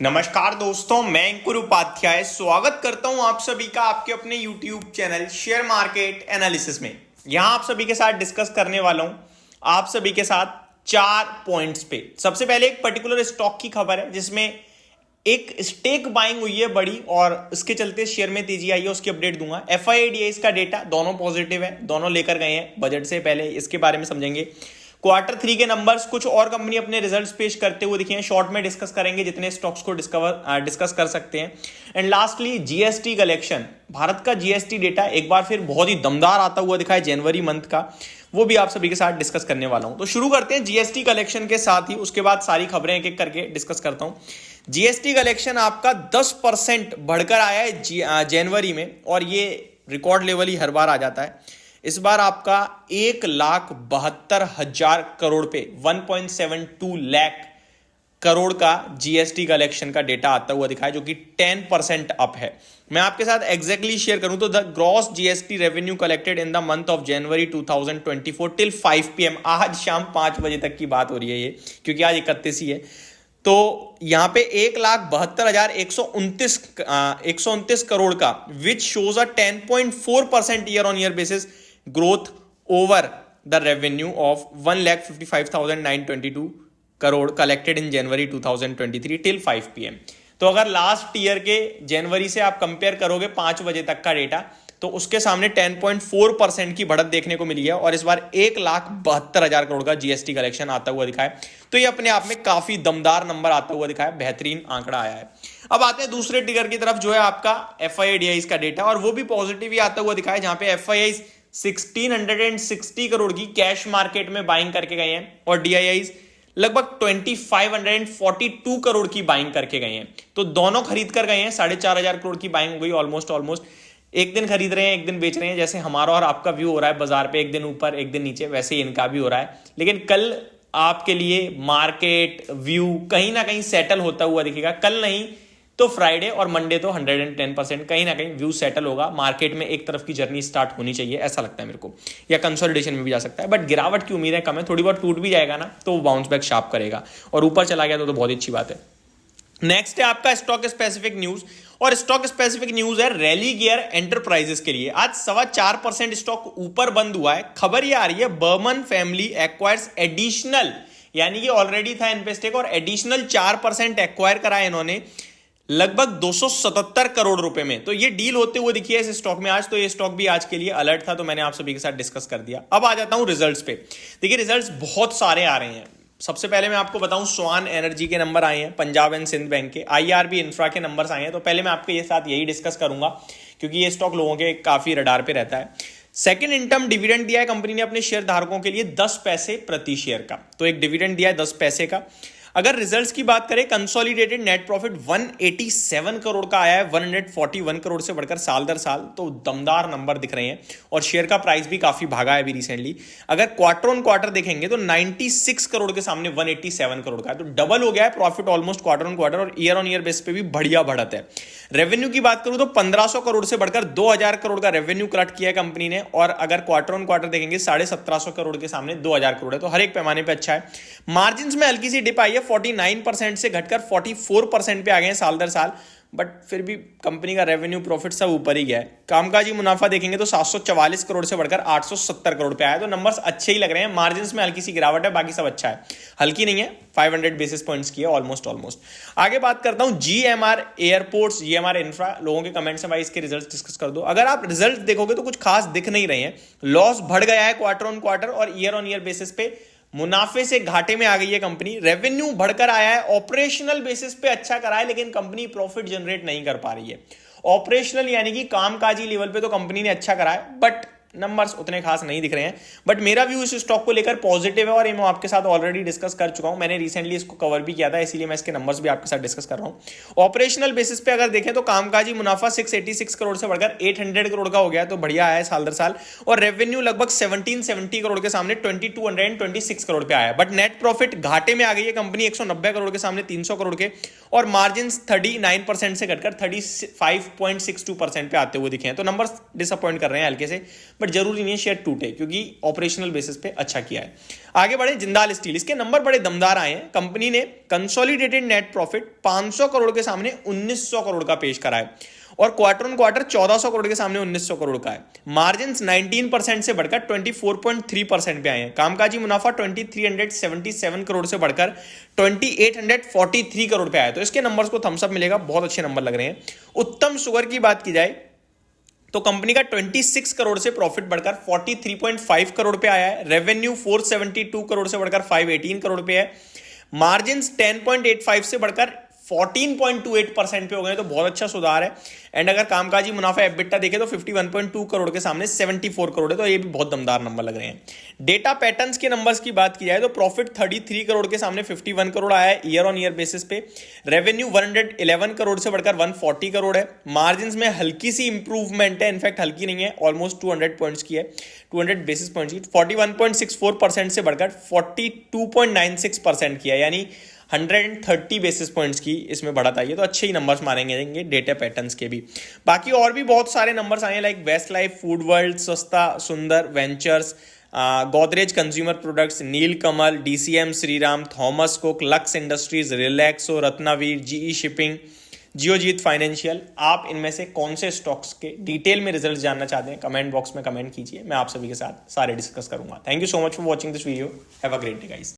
नमस्कार दोस्तों, मैं अंकुर उपाध्याय स्वागत करता हूं आप सभी का आपके अपने YouTube channel share market analysis में। यहां आप सभी के साथ डिस्कस करने वाला हूं आप सभी के साथ 4 पॉइंट्स पे। सबसे पहले एक पर्टिकुलर स्टॉक की खबर है जिसमें एक स्टेक बाइंग हुई है बड़ी और इसके चलते शेयर में तेजी आई है, उसकी अपडेट दूंगा। FIIDAs का डेटा दोनों पॉजिटिव है, दोनों लेकर गए हैं बजट से पहले, इसके बारे में समझेंगे। Q3 के नंबर्स, कुछ और कंपनी अपने रिजल्ट्स पेश करते हुए दिखे हैं, शॉर्ट में डिस्कस करेंगे जितने स्टॉक्स को डिस्कस कर सकते हैं। And lastly GST collection, Bharat का GST डेटा एक बार फिर बहुत ही दमदार आता हुआ दिखा है जनवरी मंथ का, वो भी आप सभी के साथ डिस्कस करने वाला हूं। तो शुरू करते हैं GST कलेक्शन के साथ ही, उसके बाद सारी खबरें एक एक करके डिस्कस करता हूं। GST कलेक्शन आपका 10% बढ़कर आया है जनवरी में, और ये रिकॉर्ड लेवल ही हर बार आ जाता है। इस बार आपका 1,72,000 करोड़ पे 1.72 लाख करोड़ का GST कलेक्शन का डेटा आता हुआ दिखा है, जो कि 10% अप है। मैं आपके साथ एग्जैक्टली शेयर करूं तो the gross GST revenue collected in the month of January 2024 till 5 PM, आज शाम 5 बजे तक की बात हो रही है ये, क्योंकि आज 31 ही है। तो यहां पे 1,72,129 करोड़ का, which shows a 10.4% year on year basis growth over the revenue of 1,55,922 crore collected in January 2023 till 5 PM। तो अगर लास्ट ईयर के जनवरी से आप कंपेयर करोगे 5 बजे तक का डेटा, तो उसके सामने 10.4% की बढ़त देखने को मिली है, और इस बार 1,72,000 करोड़ का GST कलेक्शन आता हुआ दिखा है। तो ये अपने आप में काफी दमदार नंबर आता हुआ दिखा है, बेहतरीन आंकड़ा आया है। अब आते हैं दूसरे टिगर की तरफ, जो है आपका FIIDAs का डेटा, और वो भी पॉजिटिव ही आता हुआ दिखा है, जहां पे FIIs 1660 करोड़ की कैश मार्केट में बाइंग करके गए हैं, और DIIs लगभग 2542 करोड़ की बाइंग करके गए हैं। तो दोनों खरीद कर गए हैं, 4,500 करोड़ की बाइंग हो गई ऑलमोस्ट। एक दिन खरीद रहे हैं, एक दिन बेच रहे हैं, जैसे हमारा और आपका व्यू हो रहा है बाजार पे, एक दिन ऊपर एक दिन नीचे, वैसे ही इनका भी हो रहा है। लेकिन कल आपके लिए मार्केट व्यू कहीं ना कहीं सेटल होता हुआ दिखेगा, कल नहीं तो फ्राइडे और मंडे तो 110% कहीं ना कहीं व्यू सेटल होगा। मार्केट में एक तरफ की जर्नी स्टार्ट होनी चाहिए, ऐसा लगता है मेरे को, या कंसोलिडेशन में भी जा सकता है, बट गिरावट की उम्मीदें कम है। थोड़ी बहुत टूट भी जाएगा ना तो वो बाउंस बैक शार्प करेगा, और ऊपर चला गया तो बहुत अच्छी बात है। नेक्स्ट है आपका स्टॉक स्पेसिफिक न्यूज, और स्टॉक स्पेसिफिक न्यूज है रैली गियर एंटरप्राइजेस के लिए। आज 4.25% स्टॉक ऊपर बंद हुआ है। खबर ये आ रही है, बर्मन फैमिली एक्वायर्स एडिशनल, यानी कि ऑलरेडी था इन्वेस्टेक और एडिशनल 4% एक्वायर करा है इन्होंने लगभग 277 करोड़ रुपए में। तो ये डील होते हुए दिखी है इस स्टॉक में आज, तो ये स्टॉक भी आज के लिए अलर्ट था, तो मैंने आप सभी के साथ डिस्कस कर दिया। अब आ जाता हूं रिजल्ट्स पे। देखिए रिजल्ट्स बहुत सारे आ रहे हैं। सबसे पहले मैं आपको बताऊं, स्वान एनर्जी के नंबर आए हैं, पंजाब एंड सिंध बैंक के, IRB इंफ्रा के नंबर्स आए हैं। तो पहले मैं आपके साथ यही डिस्कस करूंगा, क्योंकि ये स्टॉक लोगों के काफी रडार पे रहता है। सेकंड इंटर्म डिविडेंड दिया है कंपनी ने अपने शेयर धारकों के लिए 10 पैसे प्रति शेयर का, तो एक डिविडेंड दिया है 10 पैसे का। अगर रिजल्ट्स की बात करें, कंसोलिडेटेड नेट प्रॉफिट 187 करोड़ का आया है, 141 करोड़ से बढ़कर साल दर साल, तो दमदार नंबर दिख रहे हैं, और शेयर का प्राइस भी काफी भागा है अभी रिसेंटली। अगर क्वार्टर ऑन क्वार्टर देखेंगे तो 96 करोड़ के सामने 187 करोड़ का है, तो डबल हो गया है profit almost quarter on quarter, और ईयर ऑन ईयर बेस पे भी बढ़िया बढ़त है। रेवेन्यू की बात करूं तो 1500 करोड़ से बढ़कर 2000 करोड़ का रेवेन्यू कलेक्ट किया है कंपनी ने, और अगर क्वार्टर ऑन क्वार्टर देखेंगे 1750 करोड़ के सामने 2000 करोड़ है, तो हर एक पैमाने पे अच्छा है। मार्जिन में हल्की सी डिप आई है, 49% से घटकर 44% पे आ गए हैं साल दर साल, बट फिर भी कंपनी का रेवेन्यू प्रॉफिट सब ऊपर ही गया है। कामकाजी मुनाफा देखेंगे तो 744 करोड़ से बढ़कर 870 करोड़ पे आया, तो नंबर्स अच्छे ही लग रहे हैं। मार्जिन में हल्की सी गिरावट है, बाकी सब अच्छा है, हल्की नहीं है, 500 बेसिस पॉइंट्स की है ऑलमोस्ट। आगे बात करता हूं GMR एयरपोर्ट्स, GMR इंफ्रा, लोगों के कमेंट्स में भाई इसके रिजल्ट डिस्कस कर दो। अगर आप रिजल्ट देखोगे तो कुछ खास दिख नहीं रहे हैं, लॉस बढ़ गया है क्वार्टर ऑन क्वार्टर, और ईयर ऑन ईयर बेसिस पे मुनाफे से घाटे में आ गई है कंपनी। रेवेन्यू बढ़कर आया है, ऑपरेशनल बेसिस पे अच्छा करा है, लेकिन कंपनी प्रॉफिट जनरेट नहीं कर पा रही है। ऑपरेशनल यानी कि कामकाजी लेवल पे तो कंपनी ने अच्छा करा है, बट नंबर्स उतने खास नहीं दिख रहे हैं। बट मेरा व्यू इस स्टॉक को लेकर पॉजिटिव है, और ये मैं आपके साथ ऑलरेडी डिस्कस कर चुका हूं, मैंने रिसेंटली इसको कवर भी किया था, इसीलिए मैं इसके नंबर्स भी आपके साथ डिस्कस कर रहा हूं। ऑपरेशनल बेसिस पे अगर देखें तो कामकाजी मुनाफा 686 करोड़ से बढ़कर 800 करोड़ का हो गया, तो बढ़िया आया है साल दर साल, और रेवेन्यू लगभग 1770 करोड़ के सामने 2226 करोड़ पे आया है। बट नेट प्रॉफिट घाटे में आ गई है कंपनी, 190 करोड़ के सामने 300 करोड़ के, और मार्जिन 39% से घटकर 35.62% पे आते हुए दिखे हैं। तो नंबर्स डिसअपॉइंट कर रहे हैं हल्के से, बट जरूरी नहीं है शेयर टूटे, क्योंकि ऑपरेशनल बेसिस पे अच्छा किया है। आगे बढ़े, जिंदाल स्टील, इसके नंबर बड़े दमदार आए हैं। कंपनी ने कंसोलिडेटेड नेट प्रॉफिट 500 करोड़ के सामने 1900 करोड़ का पेश करा है, और क्वार्टर ऑन क्वार्टर 1400 करोड़ के सामने 1900 करोड़ का है। मार्जिन 19% से बढ़कर 24.3% पे आए हैं। कामकाजी मुनाफा 2377 करोड़ से बढ़कर 2843 करोड़ पे आया। तो इसके नंबर्स को थम्स अप मिलेगा, बहुत अच्छे नंबर लग रहे हैं। उत्तम शुगर की बात की जाए तो कंपनी का 26 करोड़ से प्रॉफिट बढ़कर 43.5 करोड़ पे आया है। रेवेन्यू 472 करोड़ से बढ़कर 518 करोड़ पे है। मार्जिन 10.85 से बढ़कर 14.28% पे हो गए, तो बहुत अच्छा सुधार है। एंड अगर कामकाजी मुनाफा एबिटा देखें तो 51.2 करोड़ के सामने 74 करोड़ है, तो ये भी बहुत दमदार नंबर लग रहे हैं। डेटा पैटर्न्स के नंबर्स की बात की जाए तो प्रॉफिट 33 करोड़ के सामने 51 करोड़ आया है ईयर ऑन ईयर बेसिस पे। रेवेन्यू 111 करोड़ से बढ़कर 140 करोड़ है। मार्जिन में हल्की सी इंप्रूवमेंट है, इनफैक्ट हल्की नहीं है, ऑलमोस्ट 200 पॉइंट्स की है, 200 बेसिस पॉइंट्स की। 41.64% से बढ़कर 42.96% किया, यानी 130 बेसिस पॉइंट्स की इसमें बढ़त आई है। तो अच्छे ही नंबर्स मानेंगे डेटा पैटर्न्स के भी। बाकी और भी बहुत सारे नंबर्स आए हैं, like Westlife, Foodworld, Sasta Sundar Ventures, Godrej Consumer Products, Nilkamal, DCM Shriram, Thomas Cook, Lux Industries, Relaxo, Ratnaveer, GE Shipping, Geojit Financial. आप इनमें से कौन से स्टॉक्स के डिटेल में रिजल्ट जानना चाहते हैं, कमेंट बॉक्स में कमेंट कीजिए, मैं आप सभी के साथ सारे डिस्कस करूंगा। Thank you so much for watching this video. Have a great day guys.